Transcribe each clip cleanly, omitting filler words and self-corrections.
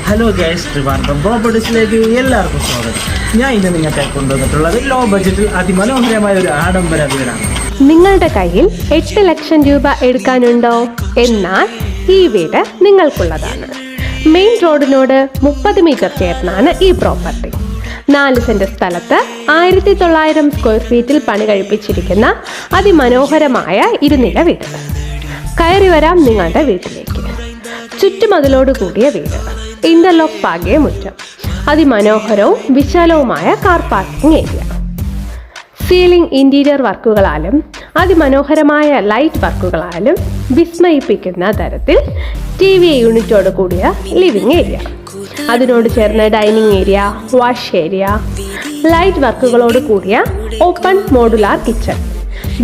Hello guys, Trivandrum പ്രോപ്പർട്ടീസിലേക്ക് എല്ലാവർക്കും സ്വാഗതം. ഞാൻ ഇന്ന് നിങ്ങൾക്ക് കൊണ്ടുവന്നിട്ടുള്ളത് ലോ ബഡ്ജറ്റിൽ അതിമനോഹരമായ ഒരു ആഡംബര വീടാണ്. നിങ്ങളുടെ കയ്യിൽ 8 ലക്ഷം രൂപ എടുക്കാനുണ്ടോ? എന്നാൽ ഈ വീട് നിങ്ങൾക്കുള്ളതാണ്. മെയിൻ റോഡിനോട് 30 മീറ്റർ ചേർന്നാണ് ഈ പ്രോപ്പർട്ടി. 4 സെന്റ് സ്ഥലത്ത് 1900 സ്ക്വയർ ഫീറ്റിൽ പണി കഴിപ്പിച്ചിരിക്കുന്ന അതിമനോഹരമായ ഇരുനില വീട്. കയറി വരാം നിങ്ങളുടെ വീട്ടിലേക്ക്. ചുറ്റുമതിലോട് കൂടിയ വീട്, ഇന്റർലോക്ക് പാകിയ മുറ്റം, അതിമനോഹരവും വിശാലവുമായ car parking area, ceiling interior വർക്കുകളാലും അതിമനോഹരമായ ലൈറ്റ് വർക്കുകളാലും വിസ്മയിപ്പിക്കുന്ന തരത്തിൽ TV യൂണിറ്റോട് കൂടിയ ലിവിംഗ് ഏരിയ, അതിനോട് ചേർന്ന dining area, wash area, light വർക്കുകളോട് കൂടിയ ഓപ്പൺ മോഡുലാർ കിച്ചൺ,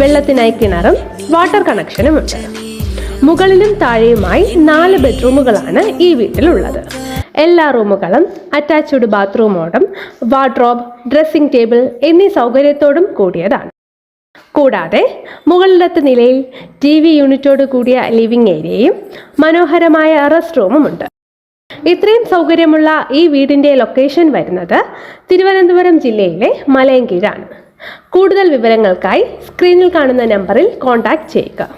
വെള്ളത്തിനായി കിണറും വാട്ടർ കണക്ഷനും ഉണ്ട്. മുകളിലും താഴെയുമായി 4 ബെഡ്റൂമുകളാണ് ഈ വീട്ടിലുള്ളത്. എല്ലാ റൂമുകളും അറ്റാച്ച്ഡ് ബാത്റൂമോടും വാർഡ്രോബ്, ഡ്രസ്സിംഗ് ടേബിൾ എന്നീ സൗകര്യത്തോടും കൂടിയതാണ്. കൂടാതെ മുകളിലത്തെ നിലയിൽ TV യൂണിറ്റോട് കൂടിയ ലിവിംഗ് ഏരിയയും മനോഹരമായ റെസ്റ്റ് റൂമും ഉണ്ട്. ഇത്രയും സൗകര്യമുള്ള ഈ വീടിൻ്റെ ലൊക്കേഷൻ വരുന്നത് തിരുവനന്തപുരം ജില്ലയിലെ മലയൻകീഴാണ്. കൂടുതൽ വിവരങ്ങൾക്കായി സ്ക്രീനിൽ കാണുന്ന നമ്പറിൽ കോൺടാക്റ്റ് ചെയ്യുക.